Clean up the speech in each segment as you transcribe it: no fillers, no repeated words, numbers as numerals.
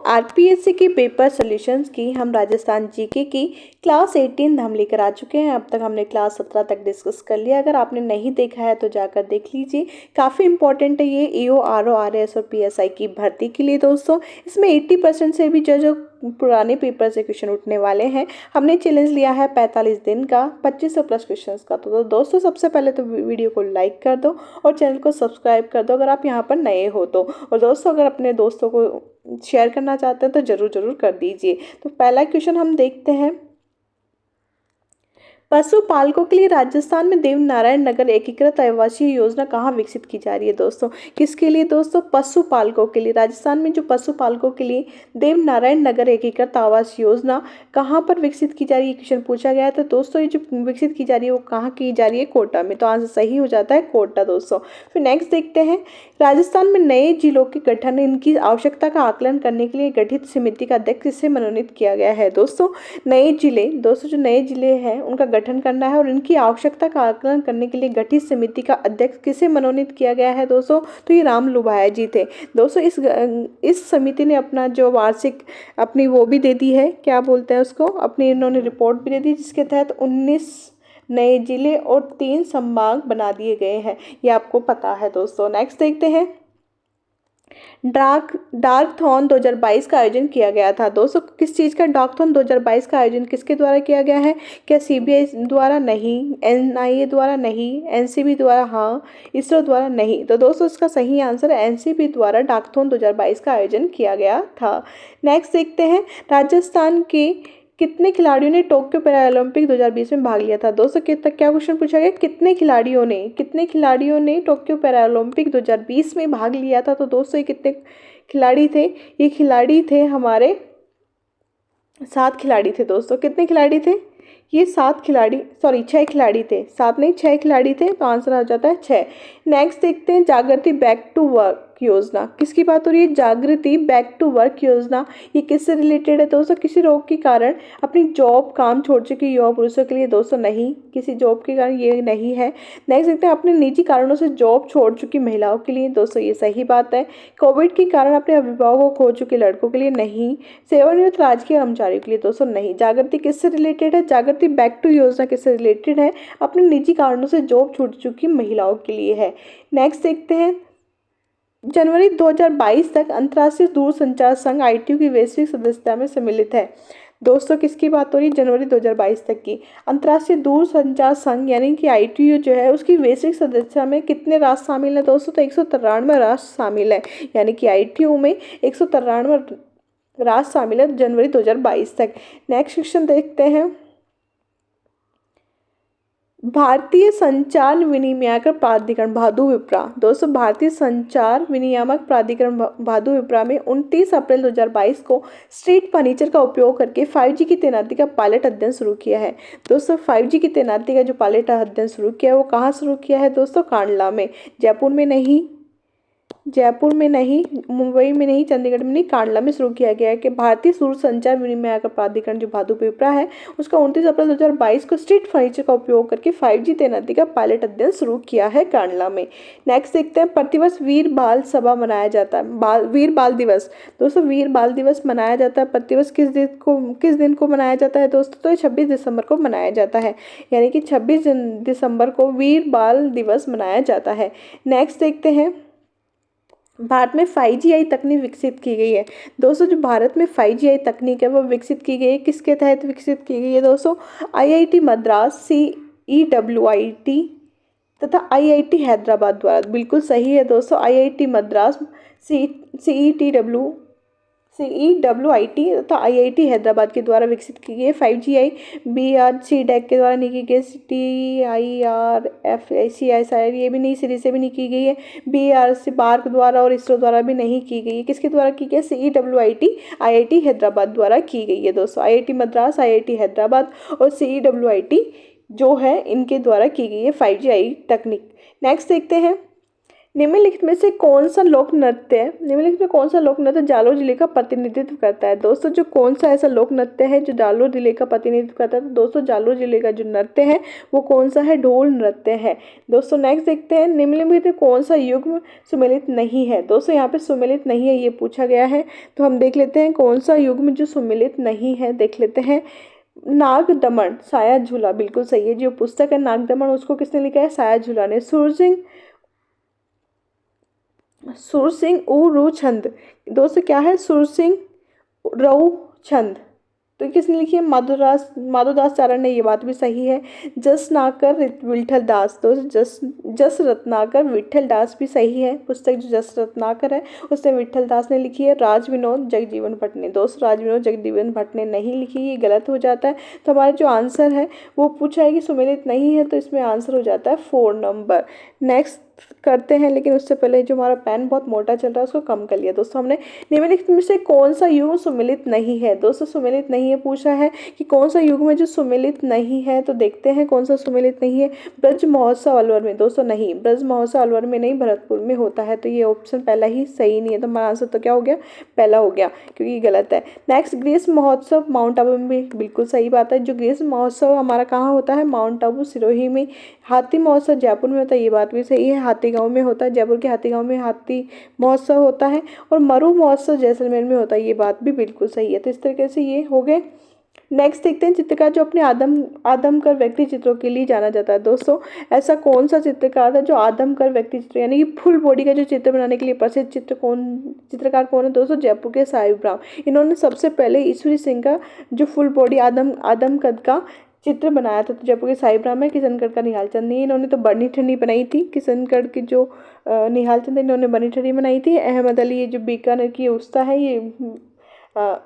RPSC की paper solutions की हम राजस्थान जीके की क्लास 18 हम लेकर आ चुके हैं। अब तक हमने क्लास 17 तक डिस्कस कर लिया। अगर आपने नहीं देखा है तो जाकर देख लीजिए, काफ़ी इंपॉर्टेंट है ये ईओ आरओ आरएस और पीएसआई की भर्ती के लिए दोस्तों। इसमें 80% से भी जो पुराने पेपर से क्वेश्चन उठने वाले हैं। हमने चैलेंज लिया है 45 दिन का 2500 प्लस क्वेश्चन का। तो दोस्तों सबसे पहले तो वीडियो को लाइक कर दो और चैनल को सब्सक्राइब कर दो अगर आप यहाँ पर नए हो तो। और दोस्तों अगर अपने दोस्तों को शेयर करना चाहते हैं तो ज़रूर कर दीजिए। तो पहला क्वेश्चन हम देखते हैं। पशुपालकों के लिए राजस्थान में देवनारायण नगर एकीकृत आवासीय योजना कहाँ विकसित की जा रही है दोस्तों? किसके लिए दोस्तों? पशुपालकों के लिए। राजस्थान में जो पशुपालकों के लिए देवनारायण नगर एकीकृत आवास योजना कहाँ पर विकसित की जा रही है, क्वेश्चन पूछा गया है। तो दोस्तों ये जो विकसित की जा रही है वो कहाँ की जा रही है? कोटा में। तो आंसर सही हो जाता है कोटा दोस्तों। फिर नेक्स्ट देखते हैं। राजस्थान में नए जिलों के गठन इनकी आवश्यकता का आकलन करने के लिए गठित समिति का अध्यक्ष किसे मनोनीत किया गया है दोस्तों? नए जिले दोस्तों, जो नए जिले हैं उनका गठन करना है और इनकी आवश्यकता का आकलन करने के लिए गठित समिति का अध्यक्ष किसे मनोनीत किया गया है दोस्तों? तो ये राम लुभाया जी थे दोस्तों। इस समिति ने अपना जो वार्षिक अपनी वो भी दे दी है, क्या बोलते हैं उसको, अपनी इन्होंने रिपोर्ट भी दे दी, जिसके तहत 19 नए जिले और 3 संभाग बना दिए गए हैं। ये आपको पता है दोस्तों। नेक्स्ट देखते हैं। डार्कथॉन 2022 का आयोजन किया गया था दोस्तों। किस चीज़ का डार्कथॉन 2022 का आयोजन किसके द्वारा किया गया है? क्या सीबीआई द्वारा? नहीं। एनआईए द्वारा? नहीं। एनसीबी द्वारा? हाँ। इसरो द्वारा? नहीं। तो दोस्तों इसका सही आंसर है एनसीबी द्वारा डार्कथॉन 2022 का आयोजन किया गया था। नेक्स्ट देखते हैं। राजस्थान के कितने खिलाड़ियों ने टोक्यो पैरालंपिक 2020 में भाग लिया था दोस्तों? कितना क्या क्वेश्चन पूछा गया? कितने खिलाड़ियों ने टोक्यो पैरालंपिक 2020 में भाग लिया था? तो दोस्तों ये कितने खिलाड़ी थे? ये खिलाड़ी थे हमारे 7 खिलाड़ी थे दोस्तों। कितने खिलाड़ी थे? ये 7 खिलाड़ी, सॉरी 6 खिलाड़ी थे, 7 नहीं 6 खिलाड़ी थे। तो आंसर आ जाता है 6। नेक्स्ट देखते हैं। जागृति बैक टू वर्क योजना किसकी बात हो रही है? जागृति बैक टू वर्क योजना ये किससे रिलेटेड है दोस्तों? किसी रोग के कारण अपनी जॉब काम छोड़ चुके युवा पुरुषों के लिए दोस्तों नहीं, किसी जॉब के कारण ये नहीं है। नेक्स्ट देखते हैं। अपने निजी कारणों से जॉब छोड़ चुकी महिलाओं के लिए दोस्तों ये सही बात है। कोविड के कारण अपने अभिभावकों को खो चुके लड़कों के लिए नहीं। सेवानिवृत्त राजकीय कर्मचारियों के लिए दोस्तों नहीं। जागृति किससे रिलेटेड है? जागृति बैक टू योजना किससे रिलेटेड है? अपने निजी कारणों से जॉब छूट चुकी महिलाओं के लिए है। नेक्स्ट देखते हैं। जनवरी 2022 तक अंतर्राष्ट्रीय दूरसंचार संघ आईटीयू की वैश्विक सदस्यता में सम्मिलित है दोस्तों। किसकी बात हो रही है? जनवरी 2022 तक की अंतर्राष्ट्रीय दूरसंचार संघ यानी कि आईटीयू जो है उसकी वैश्विक सदस्यता में कितने राष्ट्र शामिल हैं दोस्तों? तो 193 राष्ट्र शामिल है, यानी कि आईटीयू में 193 राष्ट्र शामिल है जनवरी 2022 तक। नेक्स्ट क्वेश्चन देखते हैं। भारतीय संचार विनियामक प्राधिकरण भादु विप्रा दोस्तों, भारतीय संचार विनियामक प्राधिकरण भादु विप्रा में 29 अप्रैल 2022 को स्ट्रीट फर्नीचर का उपयोग करके 5G की तैनाती का पायलट अध्ययन शुरू किया है दोस्तों। 5G की तैनाती का जो पायलट अध्ययन शुरू किया है वो कहाँ शुरू किया है दोस्तों? कांडला में। जयपुर में नहीं, मुंबई में नहीं, चंडीगढ़ में नहीं, कांडला में शुरू किया गया है कि भारतीय दूरसंचार विनियामक प्राधिकरण जो भादु विप्रा है उसका 29 अप्रैल 2022 को स्ट्रीट फर्नीचर का उपयोग करके 5G तैनाती का पायलट अध्ययन शुरू किया है कांडला में। नेक्स्ट देखते हैं। प्रतिवर्ष वीर बाल सभा मनाया जाता है, वीर बाल दिवस दोस्तों, वीर बाल दिवस मनाया जाता है प्रतिवर्ष किस दिन को मनाया जाता है दोस्तों? तो 26 दिसंबर को मनाया जाता है, यानी कि 26 दिसंबर को वीर बाल दिवस मनाया जाता है। नेक्स्ट देखते हैं। भारत में 5G तकनीक विकसित की गई है दोस्तों। जो भारत में 5G तकनीक है वो विकसित की गई है, किसके तहत विकसित की गई है दोस्तों? आईआईटी मद्रास, CEWIT तथा आईआईटी हैदराबाद द्वारा। बिल्कुल सही है दोस्तों। आईआईटी मद्रास, CEWIT तथा आईआईटी हैदराबाद के द्वारा विकसित की गई है 5G। BRC-DEC के द्वारा नहीं की गई। TIRF ये भी नहीं, सीरी से भी नहीं की गई है। BRC बार्क द्वारा और इसरो द्वारा भी नहीं की गई है। किसके द्वारा की गई है? CEWIT आईआईटी हैदराबाद द्वारा की गई है दोस्तों। आईआईटी मद्रास, आईआईटी हैदराबाद और CEWIT जो है इनके द्वारा की गई है 5G तकनीक। नेक्स्ट देखते हैं। निम्नलिखित में से कौन सा लोक नृत्य है, निम्नलिखित में कौन सा लोक नृत्य जालोर जिले का प्रतिनिधित्व करता है। दोस्तों जो कौन सा ऐसा लोक नृत्य है जो जालोर जिले का प्रतिनिधित्व करता है, तो दोस्तों जालोर जिले का जो नृत्य है वो कौन सा है, ढोल नृत्य है। दोस्तों नेक्स्ट देखते हैं, निम्नलिखित में कौन सा युग्म सुमेलित नहीं है। दोस्तों यहाँ पे सुमेलित नहीं है ये पूछा गया है, तो हम देख लेते हैं कौन सा युग्म जो सुमेलित नहीं है, देख लेते हैं। नाग दमन साया झूला बिल्कुल सही है। जो पुस्तक है नाग दमन उसको किसने लिखा है, साया झूला ने। सुर सिंह ऊ छंद, दोस्तों क्या है, सुर सिंह रऊ छंद, तो किसने लिखी है, माधोदास चारण ने, ये बात भी सही है। जस नाकर विठल दास, तो जस रत्नाकर विठल दास भी सही है। पुस्तक जो जस रत्नाकर है उसने विठल दास ने लिखी है। राज विनोद जगजीवन भट्ट ने, दोस्त राज विनोद जगजीवन भट्ट ने नहीं लिखी, ये गलत हो जाता है। तो हमारा जो आंसर है वो पूछा है कि सुमेलित नहीं है, तो इसमें आंसर हो जाता है 4 नंबर। नेक्स्ट करते हैं, लेकिन उससे पहले जो हमारा पेन बहुत मोटा चल रहा है उसको कम कर लिया। दोस्तों हमने निम्नलिखित में से कौन सा युग्म सुमेलित नहीं है। दोस्तों सुमेलित नहीं है पूछा है कि कौन सा युग्म है जो सुमेलित नहीं है, तो देखते हैं कौन सा सुमेलित नहीं है। ब्रज महोत्सव अलवर में, दोस्तों नहीं, ब्रज महोत्सव अलवर में नहीं, भरतपुर में होता है, तो ये ऑप्शन पहला ही सही नहीं है। तो हमारा आंसर तो क्या हो गया, पहला हो गया, क्योंकि ये गलत है। नेक्स्ट, ग्रीष्म महोत्सव माउंट आबू में, बिल्कुल सही बात है। जो ग्रीष्म महोत्सव हमारा कहाँ होता है, माउंट आबू सिरोही में। हाथी महोत्सव जयपुर में होता है, ये बात भी सही है, हाथीगांव में होता है, जयपुर के हाथीगांव में हाथी महोत्सव होता है। और मरु महोत्सव जैसलमेर में होता है, ये बात भी बिल्कुल सही है। तो इस तरीके से ये हो गए। नेक्स्ट देखते हैं, चित्रकार जो अपने आदमकद व्यक्ति चित्रों के लिए जाना जाता है। दोस्तों ऐसा कौन सा चित्रकार था जो आदमकद व्यक्ति चित्र यानी कि फुल बॉडी का जो चित्र बनाने के लिए प्रसिद्ध चित्रकार कौन है। दोस्तों जयपुर के साहिब राव, इन्होंने सबसे पहले ईश्वरी सिंह का जो फुल बॉडी आदमकद का चित्र बनाया था। तो जयपुर के साहिब राम है, किशनगढ़ का निहाल चंद नहीं, इन्होंने तो बनी ठंडी बनाई थी। किशनगढ़ की जो निहाल चंद इन्होंने बनी ठंडी बनाई थी। अहमद अली, ये जो बीकानेर की उस्ता है, ये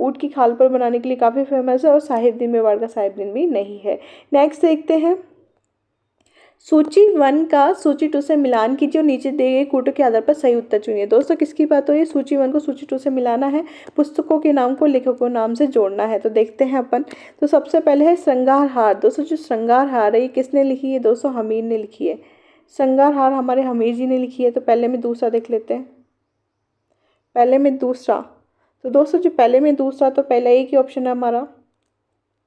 ऊँट की खाल पर बनाने के लिए काफ़ी फेमस है। और साहिबदीन मेवाड़ का साहिबदीन भी नहीं है। नेक्स्ट देखते हैं, सूची 1 का सूची 2 से मिलान कीजिए और नीचे दिए गए कूटों के आधार पर सही उत्तर चुनिए। दोस्तों किसकी बात हो रही है, सूची 1 को सूची 2 से मिलाना है, पुस्तकों के नाम को लेखकों के नाम से जोड़ना है। तो देखते हैं अपन। तो सबसे पहले है श्रृंगार हार। दोस्तों जो श्रृंगार हार है ये किसने लिखी है, दोस्तों हमीर ने लिखी है। श्रृंगार हार हमारे हमीर जी ने लिखी है। तो पहले में दूसरा देख लेते हैं, पहले में दूसरा। तो दोस्तों जो पहले में दूसरा, तो पहला एक ही ऑप्शन है हमारा,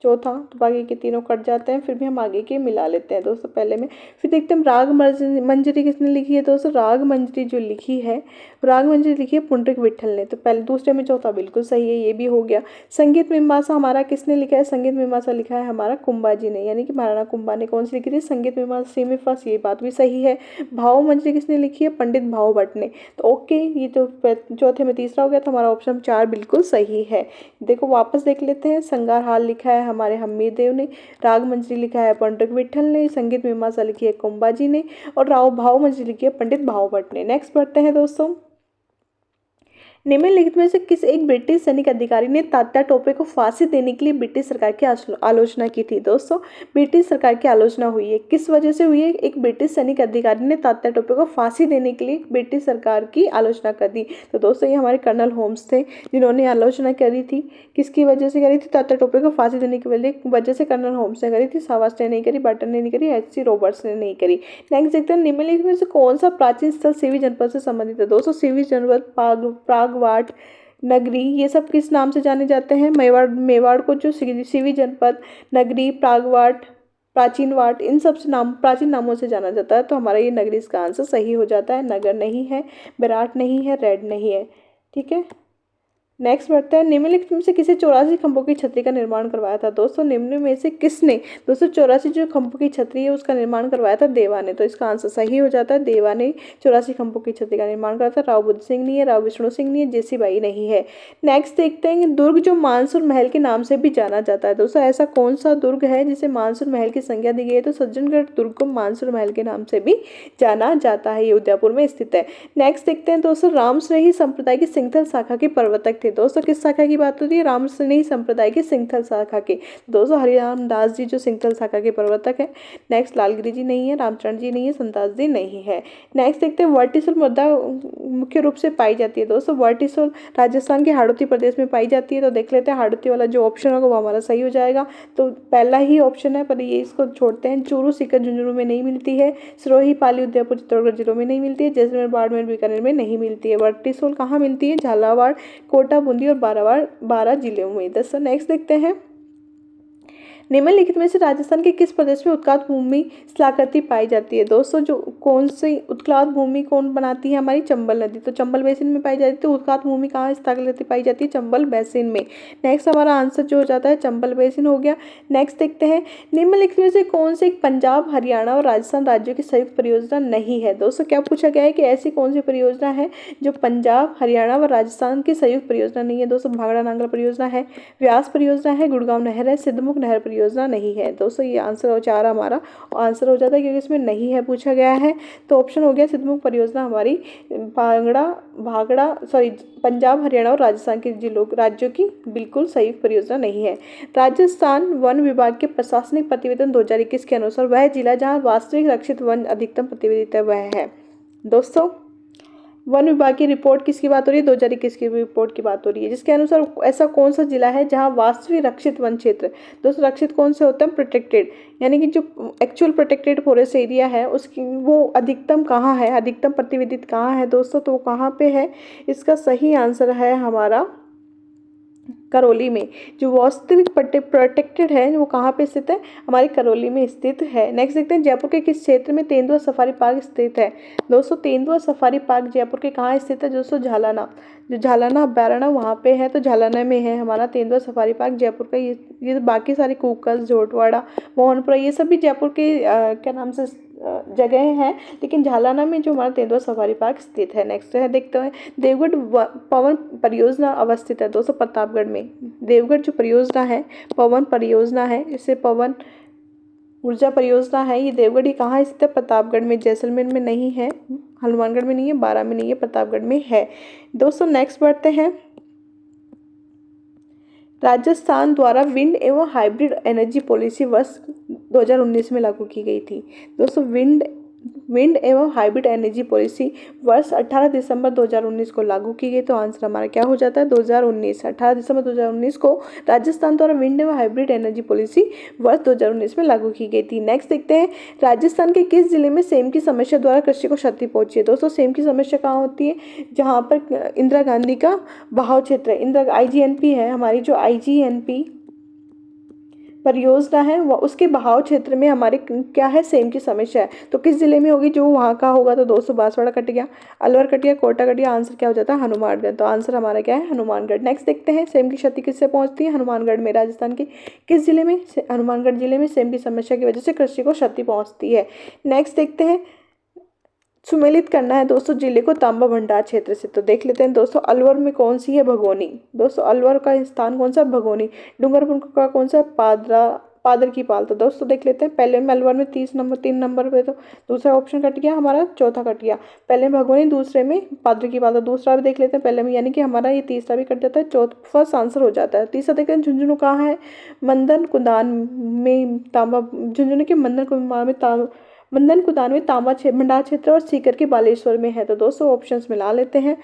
चौथा, तो बाकी के तीनों कट जाते हैं, फिर भी हम आगे के मिला लेते हैं दोस्तों पहले में। फिर देखते हैं राग मंजरी किसने लिखी है। दोस्तों राग मंजरी जो लिखी है, राग मंजरी लिखी है पुंडरीक विट्ठल ने। तो पहले दूसरे में चौथा बिल्कुल सही है, ये भी हो गया। संगीत मीमांसा हमारा किसने लिखा है, संगीत मीमांसा लिखा है हमारा कुंभा जी ने, यानी कि महाराणा कुंभा ने। कौन सी लिखी थी, संगीत मीमांसा सी में फर्स्ट, ये बात भी सही है। भाव मंजरी किसने लिखी है, पंडित भाव भट्ट ने। तो ओके, ये तो चौथे में तीसरा हो गया, तो हमारा ऑप्शन 4 बिल्कुल सही है। देखो वापस देख लेते हैं, श्रृंगार हार लिखा है हमारे हमीर देव ने, राग मंजरी लिखा है पंडित विट्ठल ने, संगीत मीमांसा लिखी है कुंभा जी ने, और भाव मंजरी लिखी है पंडित भाव भट्ट ने। नेक्स्ट पढ़ते हैं दोस्तों, निम्नलिखित में से किस एक ब्रिटिश सैनिक अधिकारी ने तात्या टोपे को फांसी देने के लिए ब्रिटिश सरकार की आलोचना की थी। दोस्तों ब्रिटिश सरकार की आलोचना हुई है, किस वजह से हुई है, एक ब्रिटिश सैनिक अधिकारी ने तात्या टोपे को फांसी देने के लिए ब्रिटिश सरकार की आलोचना कर दी। तो दोस्तों ये हमारे कर्नल होम्स थे जिन्होंने आलोचना करी थी। किसकी वजह से करी थी, तात्या टोपे को फांसी देने की वजह से कर्नल होम्स ने करी थी, सावास ने नहीं करी, बर्टन ने नहीं करी, HC रॉबर्ट्स ने नहीं करी। नेक्स्ट देखते हैं, निम्नलिखित में से कौन सा प्राचीन स्थल सीवी जनपद से संबंधित है। दोस्तों सीवी जनपद, प्रागवाट नगरी, ये सब किस नाम से जाने जाते हैं, मेवाड़ को जो सीवी जनपद, नगरी, प्रागवाट, प्राचीनवाट, इन सब से प्राचीन नामों से जाना जाता है। तो हमारा ये नगरी इसका आंसर सही हो जाता है। नगर नहीं है, विराट नहीं है, रेड नहीं है, ठीक है। नेक्स्ट बढ़ते हैं, निम्नलिखित में से किसे 84 खंभों की छतरी का निर्माण करवाया था। दोस्तों निम्न में से किसने, दोस्तों 84 जो खंभों की छतरी है उसका निर्माण करवाया था, देवा ने। तो इसका आंसर सही हो जाता है, देवा ने 84 खंभों की छतरी का निर्माण करा था। राव बुद्ध सिंह नहीं है, राव विष्णु सिंह नहीं है, JC बाई नहीं है। नेक्स्ट देखते हैं, दुर्ग जो मानसूर महल के नाम से भी जाना जाता है। दोस्तों ऐसा कौन सा दुर्ग है जिसे मानसूर महल की संज्ञा दी गई है, तो सज्जनगढ़ दुर्ग को मानसूर महल के नाम से भी जाना जाता है, ये उदयपुर में स्थित है। नेक्स्ट देखते हैं दोस्तों, रामसरही संप्रदाय की सिंगथल शाखा के प्रवर्तक थे। दोस्तों किस शाखा की बात होती है? रामसनेही संप्रदाय की सिंथल शाखा के। दोस्तों हरिराम दास जी जो सिंथल शाखा के प्रवर्तक है। नेक्स्ट लालगिरी जी नहीं है, रामचरण जी नहीं है, संतास जी नहीं है। नेक्स्ट देखते हैं वर्टिसल मृदा मुख्य रूप से पाई जाती है। दोस्तों वर्टिसल राजस्थान के हाड़ौती प्रदेश में पाई जाती है। तो देख लेते हैं हाड़ौती वाला जो ऑप्शन होगा वो हमारा सही हो जाएगा। तो पहला ही ऑप्शन है, पर ये इसको छोड़ते हैं। चूरू सीकर झुंझुनू में नहीं मिलती है। सिरोही पाली उदयपुर चित्तौड़गढ़ जिलों में नहीं मिलती है। जैसलमेर बाड़मेर बीकानेर में नहीं मिलती है। वर्टिसल कहाँ मिलती है? झालावाड़, कोटा, बूंदी और बारह जिलों में। दोस्तों नेक्स्ट देखते हैं, निम्नलिखित में से राजस्थान के किस प्रदेश में उत्कात भूमि स्थलाकृति पाई जाती है? दोस्तों जो कौन सी उत्कात भूमि कौन बनाती है? हमारी चंबल नदी। तो चंबल बेसिन में पाई जाती है। तो उत्कात भूमि कहाँ स्थलाकृति पाई जाती है? चंबल बेसिन में। नेक्स्ट हमारा आंसर जो हो जाता है चंबल बेसिन हो गया। नेक्स्ट देखते हैं, निम्नलिखित में से कौन सी एक पंजाब, हरियाणा और राजस्थान राज्यों की संयुक्त परियोजना नहीं है? दोस्तों क्या पूछा गया है कि ऐसी कौन सी परियोजना है जो पंजाब, हरियाणा व राजस्थान की संयुक्त परियोजना नहीं है? दोस्तों भाखड़ा नांगल परियोजना है, व्यास परियोजना है, गुड़गांव नहर है, सिद्धमुख नहर परियोजना नहीं है। दोस्तों ये आंसर हो चार हमारा आंसर हो जाता है, क्योंकि इसमें नहीं है पूछा गया है। तो ऑप्शन हो गया सिद्धमुख परियोजना हमारी पंजाब, हरियाणा और राजस्थान के राज्यों की बिल्कुल संयुक्त परियोजना नहीं है। राजस्थान वन विभाग के प्रशासनिक प्रतिवेदन 2021 के अनुसार वह जिला जहाँ वास्तविक रक्षित वन अधिकतम प्रतिवेदित है वह है। दोस्तों वन विभाग की रिपोर्ट किसकी बात हो रही है? 2021 की रिपोर्ट की बात हो रही है, जिसके अनुसार ऐसा कौन सा जिला है जहां वास्तविक रक्षित वन क्षेत्र, दोस्तों रक्षित कौन से होते हैं? प्रोटेक्टेड, यानी कि जो एक्चुअल प्रोटेक्टेड फॉरेस्ट एरिया है उसकी वो अधिकतम कहाँ है, अधिकतम प्रतिवेदित कहाँ है दोस्तों? तो वो कहाँ पे है? इसका सही आंसर है हमारा करौली में। जो वास्तविक प्रोटेक्टेड है वो कहाँ पे स्थित है? हमारी करौली में स्थित है। नेक्स्ट देखते हैं, जयपुर के किस क्षेत्र में तेंदुआ सफारी पार्क स्थित है? दोस्तों तेंदुआ सफारी पार्क जयपुर के कहाँ स्थित है? दोस्तों झालाना, जो झालाना अभ्यारण्य वहाँ पे है, तो झालाना में है हमारा तेंदुआ सफारी पार्क जयपुर का। ये बाकी सारे कूकस, जोटवाड़ा, मोहनपुरा ये सब भी जयपुर के क्या नाम से जगह हैं, लेकिन झालाना में जो हमारा तेंदुआ सफारी पार्क स्थित है। नेक्स्ट है देखते हैं, देवगढ़ पवन परियोजना अवस्थित है। दोस्तों प्रतापगढ़ में देवगढ़ जो परियोजना है पवन परियोजना है, इसे पवन ऊर्जा परियोजना है, ये देवगढ़ ही कहाँ स्थित है? प्रतापगढ़ में। जैसलमेर में नहीं है, हनुमानगढ़ में नहीं है, बारां में नहीं है, प्रतापगढ़ में है। दोस्तों नेक्स्ट बढ़ते हैं, राजस्थान द्वारा विंड एवं हाइब्रिड एनर्जी पॉलिसी वर्ष 2019 में लागू की गई थी। दोस्तों विंड एवं हाइब्रिड एनर्जी पॉलिसी वर्ष 18 दिसंबर 2019 को लागू की गई। तो आंसर हमारा क्या हो जाता है? 2019, 18 दिसंबर 2019 को राजस्थान द्वारा विंड एवं हाइब्रिड एनर्जी पॉलिसी वर्ष 2019 में लागू की गई थी। नेक्स्ट देखते हैं, राजस्थान के किस जिले में सेम की समस्या द्वारा कृषि को क्षति पहुंची है? दोस्तों सेम की समस्या कहाँ होती है? जहाँ पर इंदिरा गांधी का बहाव क्षेत्र है, इंदिरा IGNP है हमारी, जो IGNP परियोजना है वो उसके बहाव क्षेत्र में हमारे क्या है? सेम की समस्या है। तो किस जिले में होगी? जो वहाँ का होगा। तो दोस्तों बांसवाड़ा कट गया, अलवर कट गया, कोटा कट गया। आंसर क्या हो जाता है? हनुमानगढ़। तो आंसर हमारा क्या है? हनुमानगढ़। नेक्स्ट देखते हैं, सेम की क्षति किससे पहुंचती है? हनुमानगढ़ में। राजस्थान के किस जिले में? हनुमानगढ़ जिले में सेम की समस्या की वजह से कृषि को क्षति पहुंचती है। नेक्स्ट देखते हैं, सुमेलित करना है दोस्तों जिले को तांबा भंडार क्षेत्र से। तो देख लेते हैं दोस्तों, अलवर में कौन सी है? भगोनी। दोस्तों अलवर का स्थान कौन सा? भगोनी। डूंगरपुर का कौन सा? पादर की पाल। तो दोस्तों देख लेते हैं, पहले में अलवर में 3 नंबर पे, तो दूसरा ऑप्शन कट गया हमारा, चौथा कट गया। पहले में भगोनी, दूसरे में पादर की पाल। तो दूसरा भी देख लेते हैं पहले में, यानी कि हमारा ये तीसरा भी कट जाता है, फर्स्ट आंसर हो जाता है। तीसरा देखते हैं, झुंझुनू कहाँ है? मंदन कुदान में तांबा, झुंझुनू के मंदन कुदान में तांबा भंडार क्षेत्र और सीकर के बालेश्वर में है। तो दोस्तों ऑप्शंस मिला लेते हैं,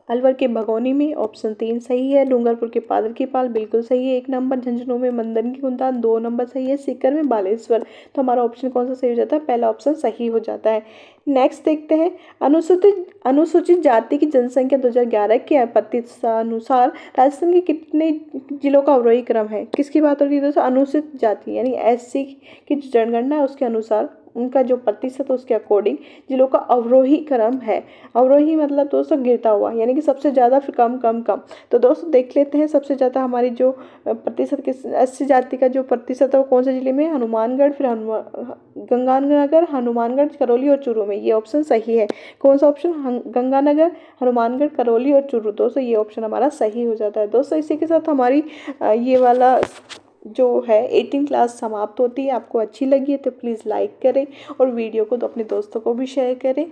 अलवर के भगोनी में ऑप्शन 3 सही है, डूंगरपुर के पादर की पाल बिल्कुल सही है 1 नंबर, झुंझुनू में मंदन की कुदान 2 नंबर सही है, सीकर में बालेश्वर। तो हमारा ऑप्शन कौन सा सही हो जाता है? पहला ऑप्शन सही हो जाता है। नेक्स्ट देखते हैं, अनुसूचित जाति की जनसंख्या 2011 के अनुसार राजस्थान के कितने जिलों का अवरोही क्रम है? किसकी बात हो रही है दोस्तों? अनुसूचित जाति यानी SC की जो जनगणना है उसके अनुसार उनका जो प्रतिशत है उसके अकॉर्डिंग जिलों का अवरोही क्रम है। अवरोही मतलब दोस्तों गिरता हुआ, यानी कि सबसे ज़्यादा फिर कम कम कम। तो दोस्तों देख लेते हैं, सबसे ज़्यादा हमारी जो प्रतिशत किस SC जाति का जो प्रतिशत है वो कौन से जिले में? हनुमानगढ़, फिर गंगानगर, हनुमानगढ़, करौली और चूरू में। ये ऑप्शन सही है। कौन सा ऑप्शन? गंगानगर, हनुमानगढ़, करौली और चूरू। दोस्तों ये ऑप्शन हमारा सही हो जाता है। दोस्तों इसी के साथ हमारी ये वाला जो है 18 क्लास समाप्त होती है। आपको अच्छी लगी है तो प्लीज़ लाइक करें और वीडियो को तो अपने दोस्तों को भी शेयर करें।